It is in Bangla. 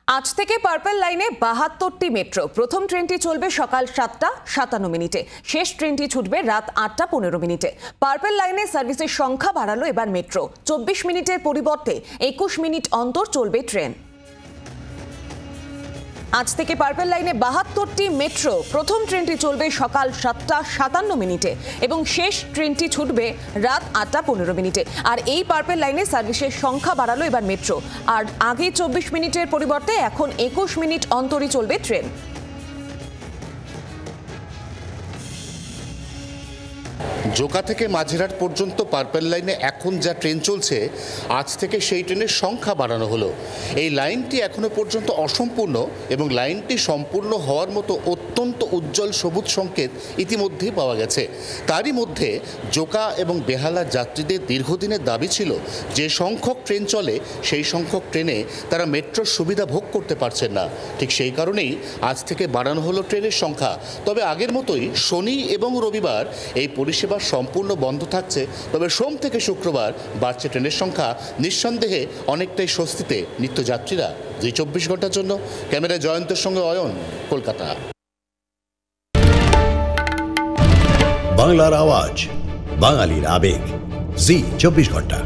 আজ থেকে পার্পল লাইনে ৭২টি মেট্রো। প্রথম ট্রেনটি চলবে সকাল ৭টা ৫৭ মিনিটে, শেষ ট্রেনটি ছুটবে রাত ৮টা ১৫ মিনিটে। পার্পল লাইনে সার্ভিসের সংখ্যা বাড়ালো এবার মেট্রো। ২৪ মিনিটের পরিবর্তে ২১ মিনিট অন্তর চলবে ট্রেন। আজ থেকে পার্পল লাইনে ৭২টি মেট্রো। প্রথম ট্রেনটি চলবে সকাল ৭টা ৫৭ মিনিটে এবং শেষ ট্রেনটি ছুটবে রাত ৮টা ১৫ মিনিটে। আর এই পার্পল লাইনে সার্ভিসের সংখ্যা বাড়ালো এবার মেট্রো। আর আগে ২৪ মিনিটের পরিবর্তে এখন ২১ মিনিট অন্তরই চলবে ট্রেন। জোকা থেকে মাঝেরহাট পর্যন্ত পার্পল লাইনে এখন যা ট্রেন চলছে, আজ থেকে সেই ট্রেনের সংখ্যা বাড়ানো হলো। এই লাইনটি এখনো পর্যন্ত অসম্পূর্ণ এবং লাইনটি সম্পূর্ণ হওয়ার মতো অত্যন্ত উজ্জ্বল সবুজ সংকেত ইতিমধ্যেই পাওয়া গেছে। তারই মধ্যে জোকা এবং বেহালা যাত্রীদের দীর্ঘদিনের দাবি ছিল যে সংখ্যক ট্রেন চলে সেই সংখ্যক ট্রেনে তারা মেট্রোর সুবিধা ভোগ করতে পারছেন না। ঠিক সেই কারণেই আজ থেকে বাড়ানো হলো ট্রেনের সংখ্যা। তবে আগের মতোই শনি এবং রবিবার এই পরিষেবা সম্পূর্ণ বন্ধ থাকছে। তবে সোম থেকে শুক্রবার বাড়ছে ট্রেনের সংখ্যা। নিঃসন্দেহে অনেকটাই স্বস্তিতে নিত্যযাত্রীরা। ২৪ ঘন্টার জন্য ক্যামেরায় জয়ন্তের সঙ্গে অয়ন, কলকাতা। বাংলার আওয়াজ, বাঙালির আবেগ, জি ২৪ ঘন্টা।